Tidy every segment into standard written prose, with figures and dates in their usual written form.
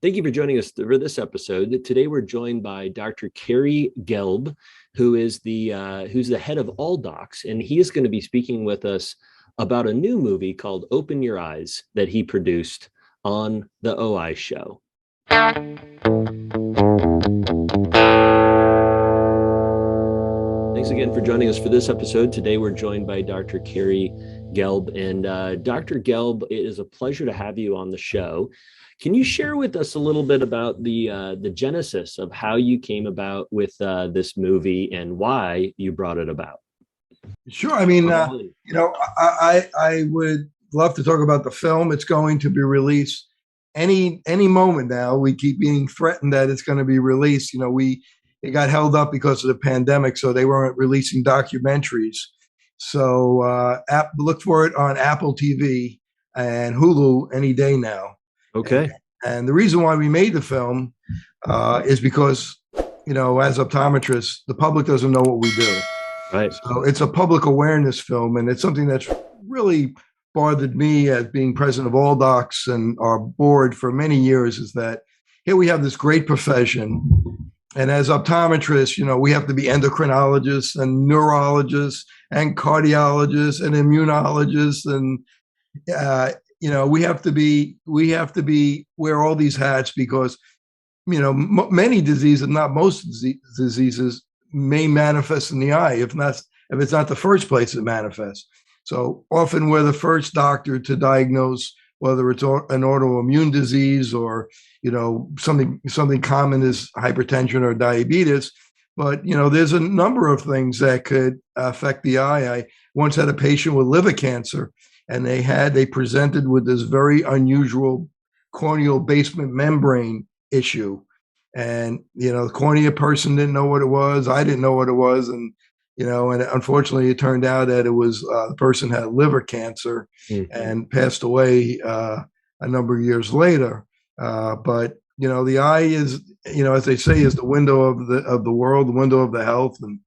Thank you for joining us for this episode. Today we're joined by Dr. Kerry Gelb, who is who's the head of All Docs, and he is going to be speaking with us about a new movie called Open Your Eyes that he produced on the OI show. Thanks again for joining us for this episode. Today we're joined by Dr. Kerry Gelb, and Dr. Gelb, it is a pleasure to have you on the show. Can you share with us a little bit about the genesis of how you came about with this movie and why you brought it about? Sure. I would love to talk about the film. It's going to be released any moment now. We keep being threatened that it's going to be released. It got held up because of the pandemic, so they weren't releasing documentaries. So look for it on Apple TV and Hulu any day now. Okay. And the reason why we made the film is because, as optometrists, the public doesn't know what we do. Right. So it's a public awareness film, and it's something that's really bothered me as being president of All Docs and our board for many years, is that here we have this great profession. And as optometrists, we have to be endocrinologists and neurologists and cardiologists and immunologists. And, we have to wear all these hats because, many diseases, not most diseases, may manifest in the eye, if it's not the first place it manifests. So often we're the first doctor to diagnose whether it's an autoimmune disease or, something common is hypertension or diabetes. But, there's a number of things that could affect the eye. I once had a patient with liver cancer, and they presented with this very unusual corneal basement membrane issue. And, the cornea person didn't know what it was. I didn't know what it was. And, and unfortunately, it turned out that it was the person had liver cancer and passed away a number of years later. But, the eye is, as they say, is the window of the world, the window of the health. And,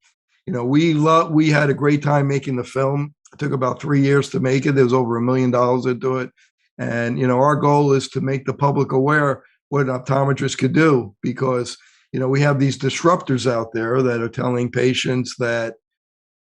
we had a great time making the film. It took about 3 years to make it. There was over $1 million into it. And, our goal is to make the public aware what an optometrist could do, because, we have these disruptors out there that are telling patients that,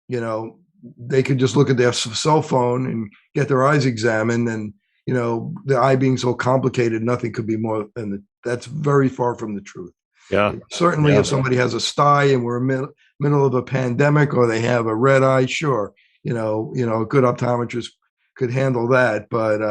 they could just look at their cell phone and get their eyes examined. And, the eye being so complicated, nothing could be more than that's very far from the truth. Yeah. Certainly, if somebody has a sty and we're middle of a pandemic, or they have a red eye, sure, a good optometrist could handle that. But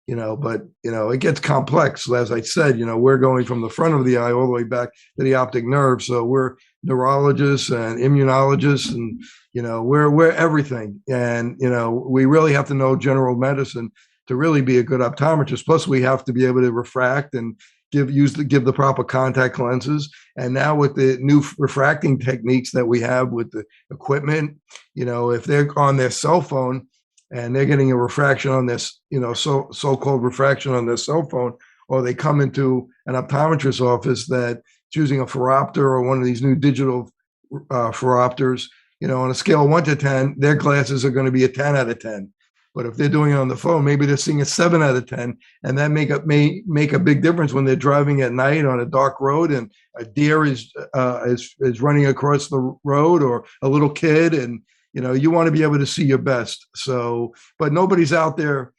it gets complex. As I said, we're going from the front of the eye all the way back to the optic nerve. So we're neurologists and immunologists, and, we're everything. And, we really have to know general medicine to really be a good optometrist. Plus, we have to be able to refract and give the proper contact lenses. And now with the new refracting techniques that we have with the equipment, if they're on their cell phone and they're getting a refraction on this, so-called refraction on their cell phone, or they come into an optometrist's office that's using a phoropter or one of these new digital phoropters, on a scale of 1 to 10, their glasses are going to be a 10 out of 10. But if they're doing it on the phone, maybe they're seeing a 7 out of 10, and that may make a big difference when they're driving at night on a dark road and a deer is running across the road, or a little kid, and you want to be able to see your best. So, but nobody's out there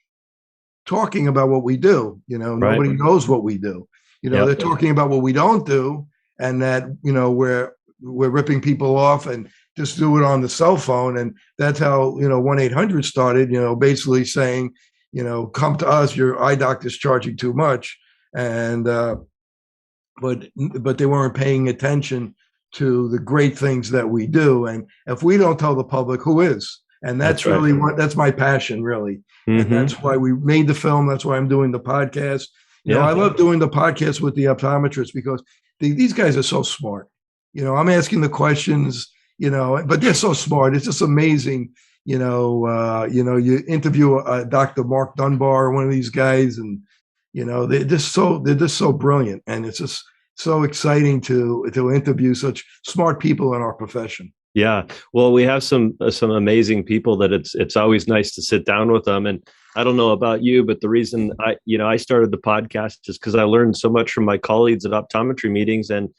talking about what we do. Right. Nobody knows what we do. They're talking about what we don't do, and that we're ripping people off and just do it on the cell phone. And that's how 1-800 started. Basically saying, come to us. Your eye doctor's charging too much, and but they weren't paying attention to the great things that we do. And if we don't tell the public, who is? And that's right. Really that's my passion, really. And that's why we made the film. That's why I'm doing the podcast. I love doing the podcast with the optometrists, because these guys are so smart. I'm asking the questions, but they're so smart. It's just amazing. You interview Dr. Mark Dunbar, one of these guys, and, they're just so brilliant. And it's just so exciting to interview such smart people in our profession. Yeah. Well, we have some amazing people that it's always nice to sit down with them. And I don't know about you, but the reason I started the podcast is because I learned so much from my colleagues at optometry meetings. And,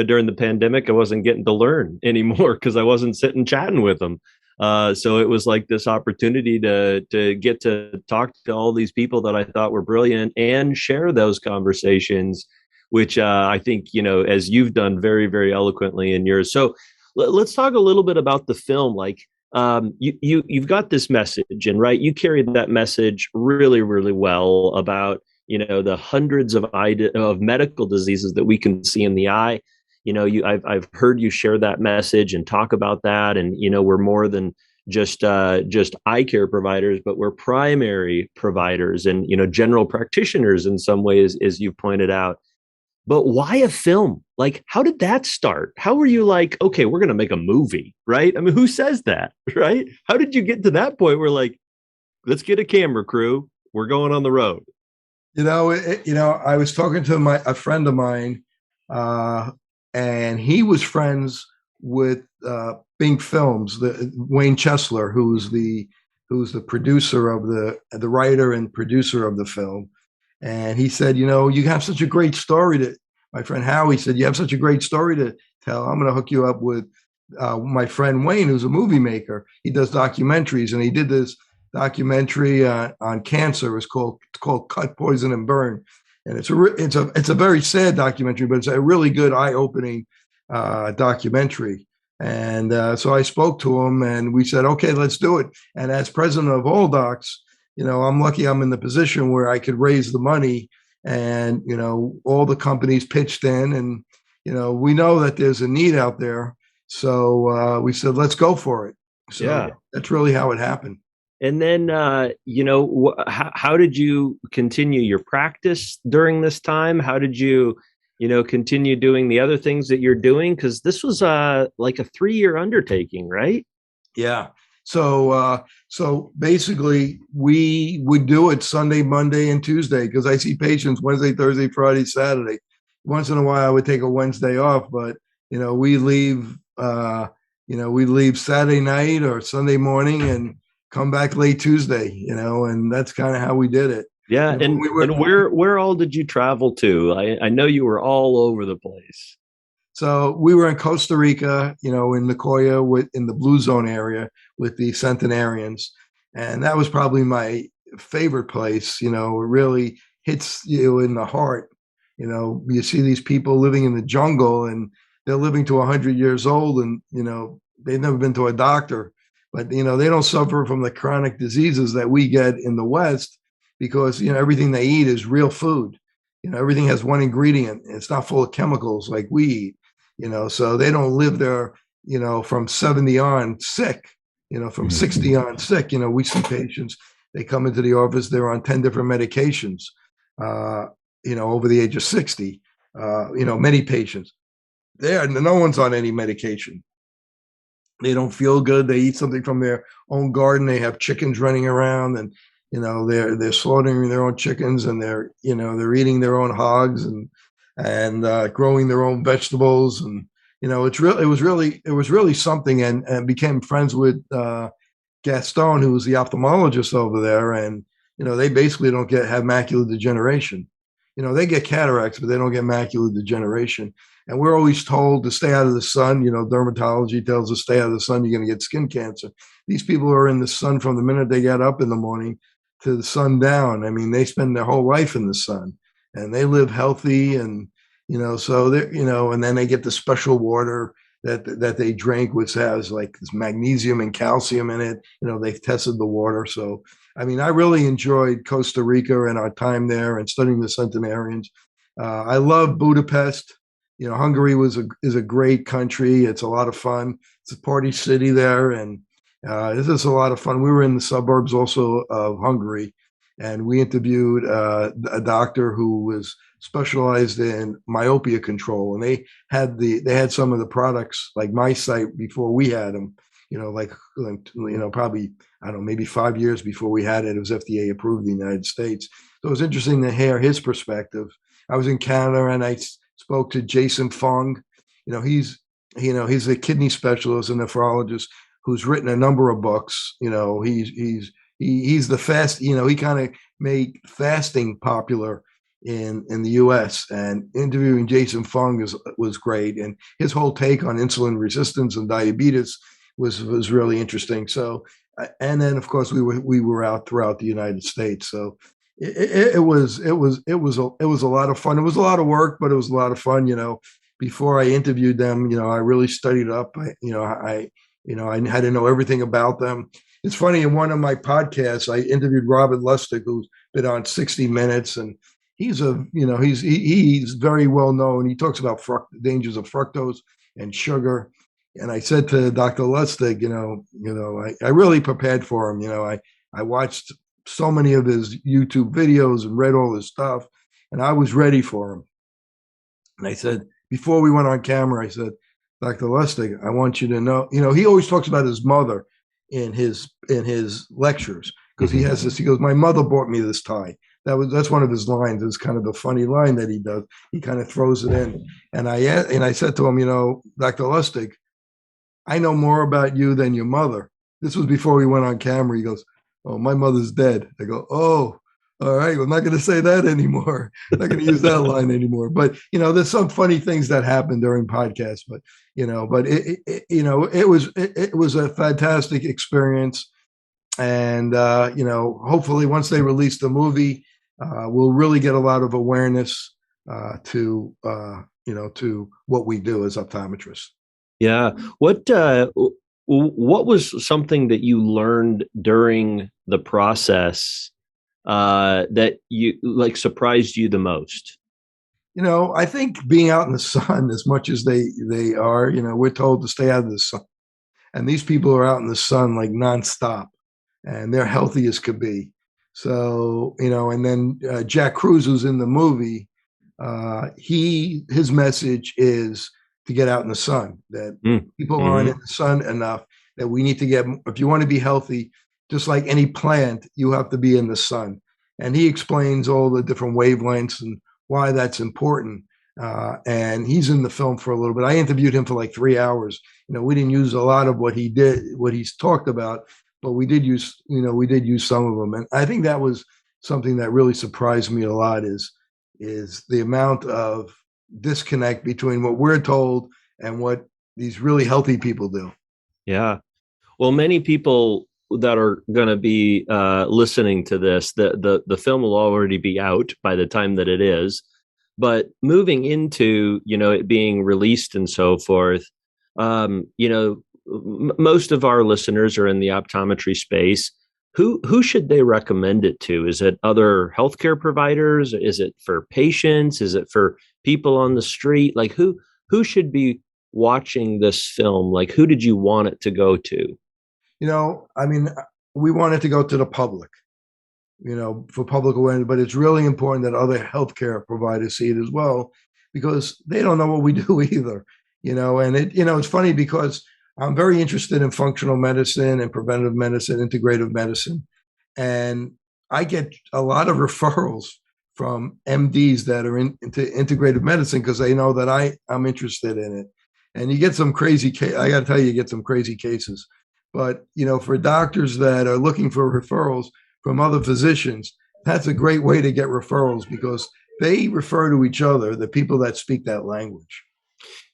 during the pandemic, I wasn't getting to learn anymore because I wasn't sitting chatting with them. So it was like this opportunity to get to talk to all these people that I thought were brilliant and share those conversations, which I think, as you've done very eloquently in yours. So let's talk a little bit about the film. Like, you've got this message, and right, you carried that message really well about the hundreds of medical diseases that we can see in the eye. I've heard you share that message and talk about that, and we're more than just eye care providers, but we're primary providers and general practitioners in some ways, as you've pointed out. But why a film? Like, how did that start? How were you like, okay, we're going to make a movie, right? I mean, who says that, right? How did you get to that point where like, let's get a camera crew, we're going on the road? I was talking to a friend of mine, uh, and he was friends with Bing Films, the Wayne Chesler, who's the producer of the writer and producer of the film. And he said, you have such a great story to. My friend Howie said, you have such a great story to tell. I'm going to hook you up with my friend Wayne, who's a movie maker. He does documentaries, and he did this documentary on cancer. It's called Cut, Poison, and Burn, and it's a very sad documentary, but it's a really good eye opening documentary. And so I spoke to him, and we said, okay, let's do it. And as president of All Docs, I'm lucky I'm in the position where I could raise the money, and all the companies pitched in, and we know that there's a need out there, so we said let's go for it. So Yeah. that's really how it happened. And then, how did you continue your practice during this time? How did you, continue doing the other things that you're doing? Because this was like a 3-year undertaking, right? Yeah. So basically, we would do it Sunday, Monday, and Tuesday because I see patients Wednesday, Thursday, Friday, Saturday. Once in a while, I would take a Wednesday off, but we leave. We leave Saturday night or Sunday morning and come back late Tuesday. And that's kind of how we did it. Yeah. And where all did you travel to? I know you were all over the place. So we were in Costa Rica, in Nicoya, in the Blue Zone area with the centenarians, and that was probably my favorite place. It really hits you in the heart. You see these people living in the jungle, and they're living to 100 years old, and they've never been to a doctor, but they don't suffer from the chronic diseases that we get in the West because everything they eat is real food. Everything has one ingredient. It's not full of chemicals like we eat. So they don't live there, from 70 on sick, from 60 on sick. We see patients, they come into the office, they're on 10 different medications, over the age of 60, many patients. No one's on any medication. They don't feel good. They eat something from their own garden. They have chickens running around, and they're slaughtering their own chickens, and they're eating their own hogs, and growing their own vegetables, and it was really something, and became friends with Gaston, who was the ophthalmologist over there, and they basically don't have macular degeneration. They get cataracts, but they don't get macular degeneration. And we're always told to stay out of the sun. Dermatology tells us stay out of the sun, you're going to get skin cancer. These people are in the sun from the minute they get up in the morning to the sundown. I mean, they spend their whole life in the sun, and they live healthy, and so they and then they get the special water that they drink, which has like this magnesium and calcium in it. They've tested the water. So I mean, I really enjoyed Costa Rica and our time there and studying the centenarians. I love Budapest. Hungary is a great country. It's a lot of fun. It's a party city there, and this is a lot of fun. We were in the suburbs also of Hungary, and we interviewed a doctor who was specialized in myopia control, and they had some of the products like MySight before we had them. Probably, I don't know, maybe 5 years before we had it. It was FDA approved in the United States. So it was interesting to hear his perspective. I was in Canada, and I spoke to Jason Fung. He's a kidney specialist and nephrologist who's written a number of books. He's He's the fast, he kind of made fasting popular in the U.S. And interviewing Jason Fung was great, and his whole take on insulin resistance and diabetes was really interesting. So, and then of course we were out throughout the United States. So it was a lot of fun. It was a lot of work, but it was a lot of fun. Before I interviewed them, I really studied up. I had to know everything about them. It's funny, in one of my podcasts, I interviewed Robert Lustig, who's been on 60 Minutes, and he's very well known. He talks about dangers of fructose and sugar. And I said to Dr. Lustig, I really prepared for him. I watched so many of his YouTube videos and read all his stuff, and I was ready for him. And I said, before we went on camera, I said, Dr. Lustig, I want you to know, he always talks about his mother in his lectures, because he has this. He goes, my mother bought me this tie. That's one of his lines. It's kind of a funny line that he does. He kind of throws it in. And I said to him, Dr. Lustig, I know more about you than your mother. This was before we went on camera. He goes, oh, my mother's dead. I go, oh, all right. I'm not going to say that anymore. I'm not going to use that line anymore. But, there's some funny things that happen during podcasts, but it was a fantastic experience. And, hopefully once they release the movie, we'll really get a lot of awareness to what we do as optometrists. Yeah. What was something that you learned during the process that you surprised you the most? I think being out in the sun, as much as they are, we're told to stay out of the sun, and these people are out in the sun like nonstop, and they're healthy as could be. So, and then Jack Cruz, who's in the movie, his message is to get out in the sun, that people aren't in the sun enough, that we need to get, if you want to be healthy, just like any plant, you have to be in the sun. And he explains all the different wavelengths and why that's important. And he's in the film for a little bit. I interviewed him for like 3 hours. We didn't use a lot of what he's talked about, but we did use some of them. And I think that was something that really surprised me a lot, is the amount of disconnect between what we're told and what these really healthy people do. Yeah. Well, many people that are going to be listening to this, the film will already be out by the time that it is. But moving into, it being released and so forth, most of our listeners are in the optometry space. Who should they recommend it to? Is it other healthcare providers? Is it for patients? Is it for people on the street? Like who should be watching this film? Like, who did you want it to go to? We want it to go to the public, for public awareness, but it's really important that other healthcare providers see it as well, because they don't know what we do either, and it's funny because I'm very interested in functional medicine and preventive medicine, integrative medicine. And I get a lot of referrals from MDs that are into integrative medicine because they know that I'm interested in it. And you get some crazy I got to tell you, you get some crazy cases. But, for doctors that are looking for referrals from other physicians, that's a great way to get referrals, because they refer to each other, the people that speak that language.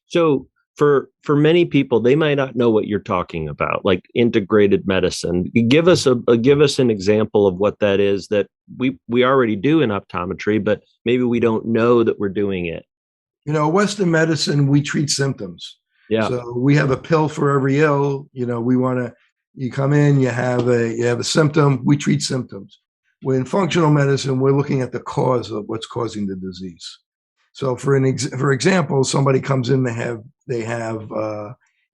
So for many people, they might not know what you're talking about, like integrated medicine. Give us an example of what that is that we already do in optometry, but maybe we don't know that we're doing it. Western medicine, we treat symptoms. Yeah. So we have a pill for every ill. You come in, you have a symptom, we treat symptoms. When functional medicine, we're looking at the cause of what's causing the disease. So for example, somebody comes in, they have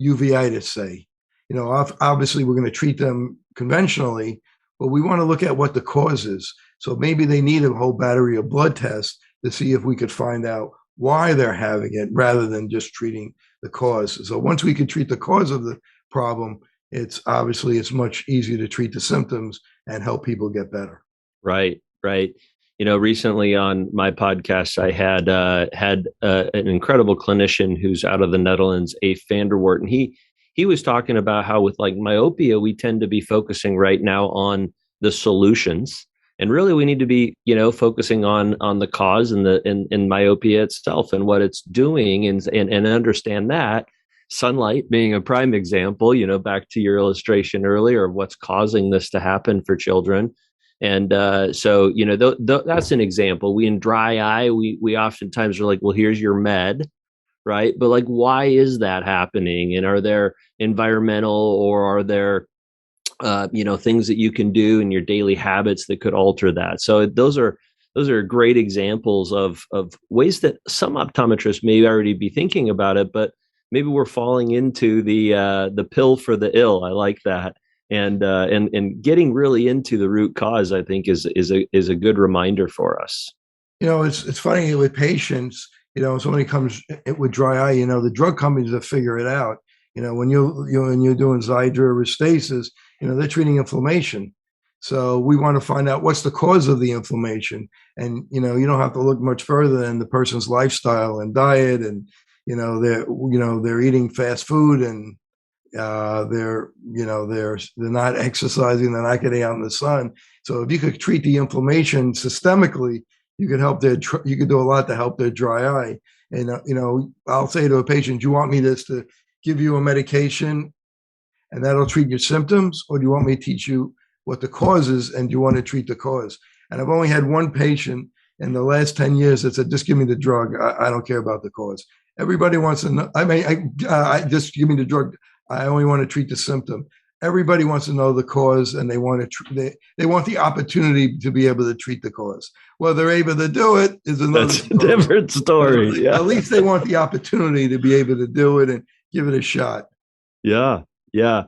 uveitis, say. Obviously we're going to treat them conventionally, but we want to look at what the cause is. So maybe they need a whole battery of blood tests to see if we could find out why they're having it, rather than just treating the cause. So once we could treat the cause of the problem, it's much easier to treat the symptoms and help people get better. Right. Recently on my podcast, I had an incredible clinician who's out of the Netherlands, Afe van der Wart, and he was talking about how with like myopia, we tend to be focusing right now on the solutions. And really, we need to be, focusing on the cause and in myopia itself and what it's doing, and understand that sunlight being a prime example. Back to your illustration earlier of what's causing this to happen for children. And so, that's an example. We in dry eye, we oftentimes are like, well, here's your med, right? But like, why is that happening? And are there environmental, or are there things that you can do in your daily habits that could alter that? So those are great examples of ways that some optometrists may already be thinking about it, but maybe we're falling into the pill for the ill. I like that. And getting really into the root cause, I think, is a good reminder for us. It's funny with patients. Somebody comes with dry eye. The drug companies that figure it out. When you're doing Xiidra or Restasis, they're treating inflammation. So we want to find out what's the cause of the inflammation. And, you don't have to look much further than the person's lifestyle and diet. And, they're eating fast food, and they're not exercising, they're not getting out in the sun. So if you could treat the inflammation systemically, you could do a lot to help their dry eye. And, I'll say to a patient, do you want me to give you a medication and that'll treat your symptoms? Or do you want me to teach you what the cause is, and do you want to treat the cause? And I've only had one patient in the last 10 years that said, just give me the drug. I don't care about the cause. Everybody wants to know. I just give me the drug. I only want to treat the symptom. Everybody wants to know the cause, and they want they want the opportunity to be able to treat the cause. Whether they're able to do it is another story. A different story. Yeah. At least they want the opportunity to be able to do it and give it a shot. Yeah. Yeah.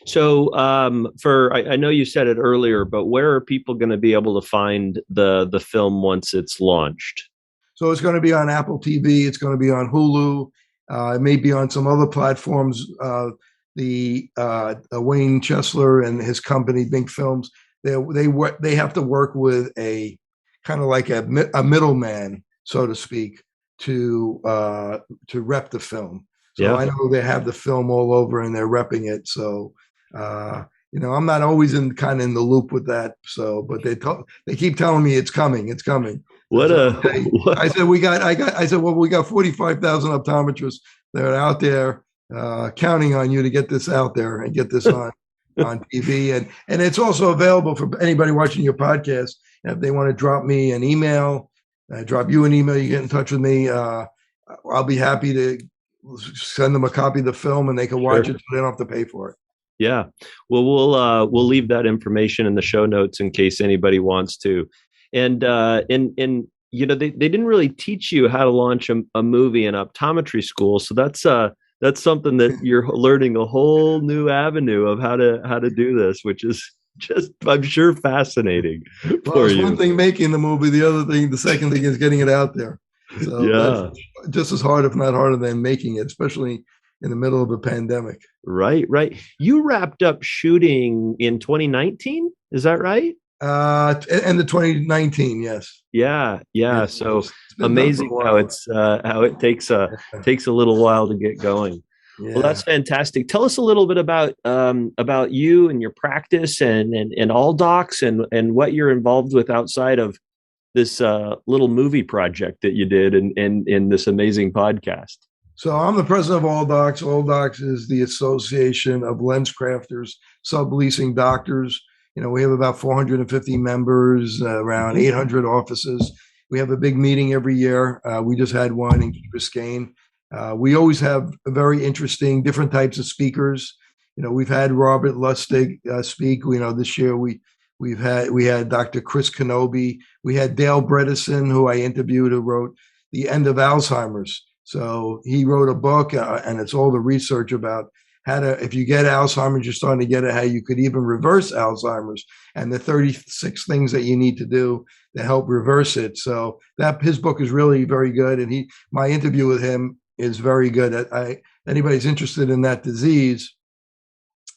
So I know you said it earlier, but where are people going to be able to find the film once it's launched? So it's going to be on Apple TV. It's going to be on Hulu. It may be on some other platforms. Wayne Chesler and his company, Bink Films, they have to work with a kind of like a middleman, so to speak, to rep the film. So yeah. I know they have the film all over and they're repping it. So I'm not always in the loop with that. So, but they keep telling me it's coming. It's coming. I said we got 45,000 optometrists that are out there counting on you to get this out there and get this on TV. And it's also available for anybody watching your podcast. If they want to drop me an email, drop you an email, you get in touch with me. I'll be happy to send them a copy of the film, and they can watch it so they don't have to pay for it. Yeah. Well, we'll leave that information in the show notes in case anybody wants to. And they didn't really teach you how to launch a movie in optometry school. So that's something that you're learning a whole new avenue of how to do this, which is just, I'm sure, fascinating for you. One thing making the movie, the second thing is getting it out there. So yeah, that's just as hard, if not harder, than making it, especially in the middle of a pandemic. Right. You wrapped up shooting in 2019, is that right? And the 2019, yes. Yeah. So amazing how it takes a little while to get going. Yeah. Well, that's fantastic. Tell us a little bit about you and your practice and All Docs and what you're involved with outside of this little movie project that you did in this amazing podcast. So I'm the president of All Docs. All Docs is the Association of Lens Crafters, subleasing doctors. We have about 450 members, around 800 offices. We have a big meeting every year. We just had one in Key Biscayne. We always have very interesting, different types of speakers. We've had Robert Lustig speak. This year we had Dr. Chris Kenobi. We had Dale Bredesen, who I interviewed, who wrote The End of Alzheimer's. So he wrote a book, and it's all the research about how to, if you get Alzheimer's, you're starting to get it, how you could even reverse Alzheimer's, and the 36 things that you need to do to help reverse it. So his book is really very good, and my interview with him is very good. Anybody's interested in that disease,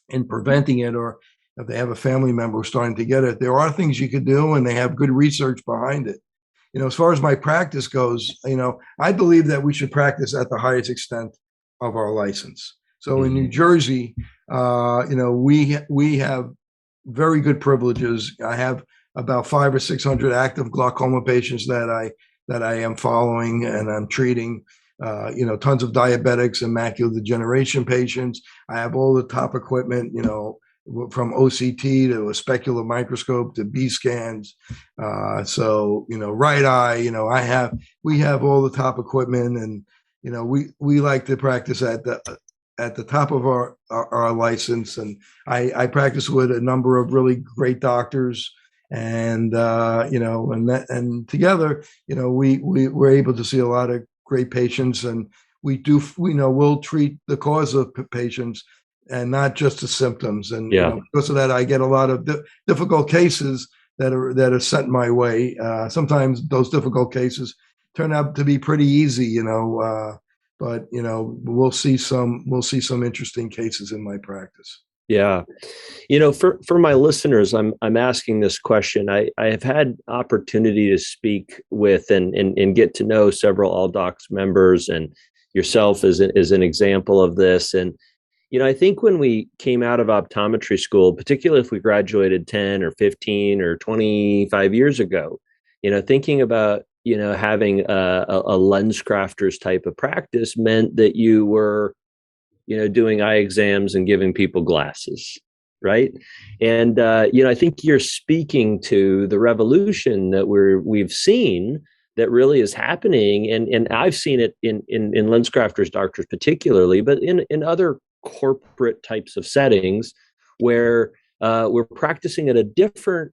in preventing it, or if they have a family member who's starting to get it, there are things you could do, and they have good research behind it. As far as my practice goes, I believe that we should practice at the highest extent of our license. So in New Jersey, we have very good privileges. I have about 500 or 600 active glaucoma patients that I am following and I'm treating. Tons of diabetics and macular degeneration patients. I have all the top equipment, from OCT to a specular microscope to B scans. Right eye, we have all the top equipment, and we like to practice at the top of our license. And I practice with a number of really great doctors, and and together, we're able to see a lot of great patients, and we'll treat the cause of patients and not just the symptoms. And Yeah. because of that, I get a lot of difficult cases that are sent my way. Sometimes those difficult cases turn out to be pretty easy, but we'll see some interesting cases in my practice. Yeah. For my listeners, I'm asking this question. I have had opportunity to speak with and get to know several All Docs members, and yourself is an example of this. And I think when we came out of optometry school, particularly if we graduated 10 or 15 or 25 years ago, thinking about, having a lens crafters type of practice meant that you were, doing eye exams and giving people glasses, right? And, I think you're speaking to the revolution that we've seen that really is happening. And I've seen it in lens crafters doctors particularly, but in other corporate types of settings where we're practicing at a different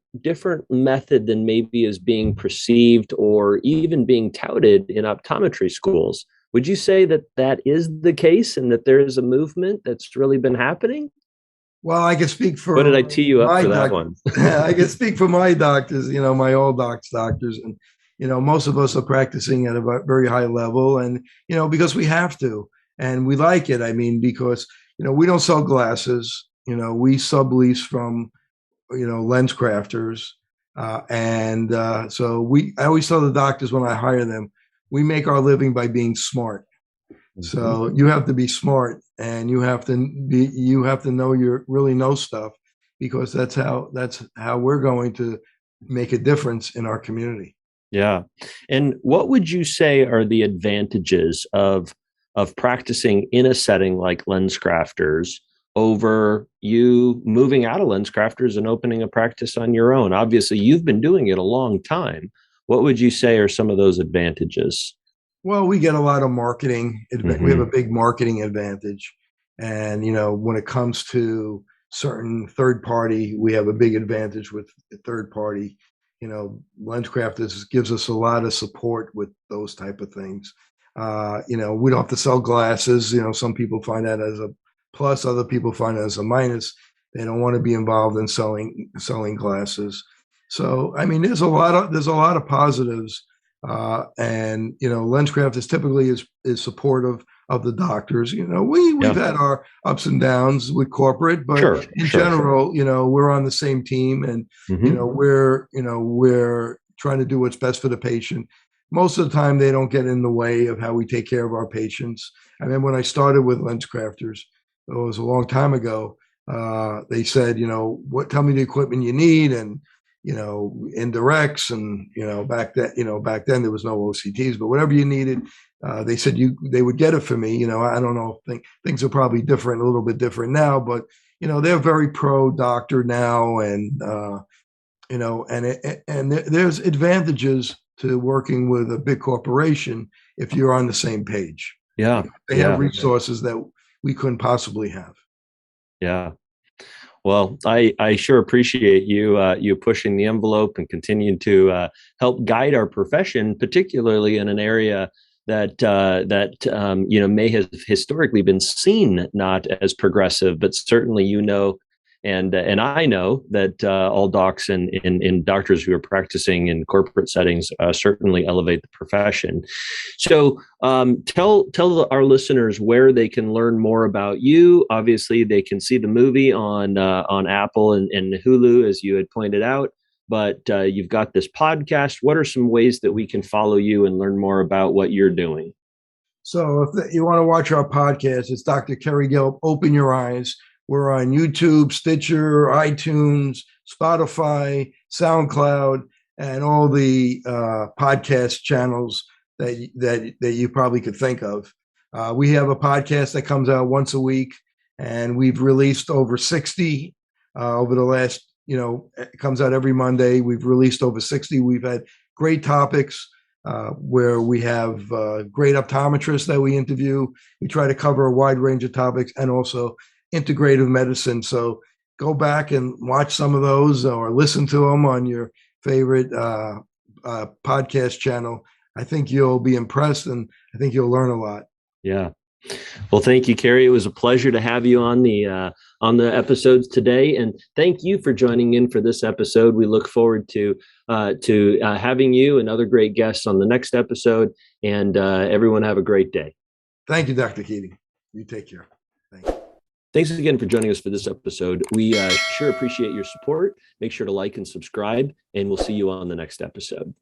method than maybe is being perceived or even being touted in optometry schools. Would you say that is the case, and that there is a movement that's really been happening? Well, I can speak for What did I tee you up my for that doc- one? I can speak for my doctors, my all doctors, and most of us are practicing at a very high level, and because we have to, and we like it. I mean, because we don't sell glasses. We sublease from lens crafters, and I always tell the doctors when I hire them, we make our living by being smart. So you have to be smart, and you have to know you really know stuff, because that's how we're going to make a difference in our community. Yeah. And what would you say are the advantages of practicing in a setting like lens crafters over you moving out of lens crafters and opening a practice on your own? Obviously, you've been doing it a long time. What would you say are some of those advantages? Well, we get a lot of marketing. We have a Mm-hmm. big marketing advantage. And, when it comes to certain third party, we have a big advantage with the third party. LensCraft gives us a lot of support with those type of things. We don't have to sell glasses. Some people find that as a plus, other people find it as a minus. They don't want to be involved in selling glasses. So, I mean, there's a lot of positives, and LensCraft is typically is supportive of the doctors. We've Yeah. had our ups and downs with corporate, but Sure. in Sure. general, we're on the same team, and Mm-hmm. we're trying to do what's best for the patient. Most of the time, they don't get in the way of how we take care of our patients. I mean, when I started with LensCrafters, it was a long time ago. They said, tell me the equipment you need, and indirects, and back then there was no OCTs, but whatever you needed, they said they would get it for me. I don't know, things are probably different, a little bit different now, but they're very pro doctor now, and there's advantages to working with a big corporation if you're on the same page. Yeah. They have Yeah. resources that we couldn't possibly have. Yeah. Well, I sure appreciate you pushing the envelope and continuing to help guide our profession, particularly in an area that may have historically been seen not as progressive, but certainly and I know that all docs and doctors who are practicing in corporate settings certainly elevate the profession. So tell our listeners where they can learn more about you. Obviously, they can see the movie on Apple and Hulu, as you had pointed out. But you've got this podcast. What are some ways that we can follow you and learn more about what you're doing? So if you want to watch our podcast, it's Dr. Kerry Gelb, Open Your Eyes. We're on YouTube, Stitcher, iTunes, Spotify, SoundCloud, and all the podcast channels that you probably could think of. We have a podcast that comes out once a week, and we've released over 60 over the last, it comes out every Monday. We've released over 60. We've had great topics where we have great optometrists that we interview. We try to cover a wide range of topics and also integrative medicine. So go back and watch some of those or listen to them on your favorite podcast channel. I think you'll be impressed, and I think you'll learn a lot. Yeah. Well, thank you, Kerry. It was a pleasure to have you on the episodes today, and thank you for joining in for this episode. We look forward to having you and other great guests on the next episode. And everyone have a great day. Thank you, Dr. Keating. You take care. Thank you. Thanks again for joining us for this episode. We sure appreciate your support. Make sure to like and subscribe, and we'll see you on the next episode.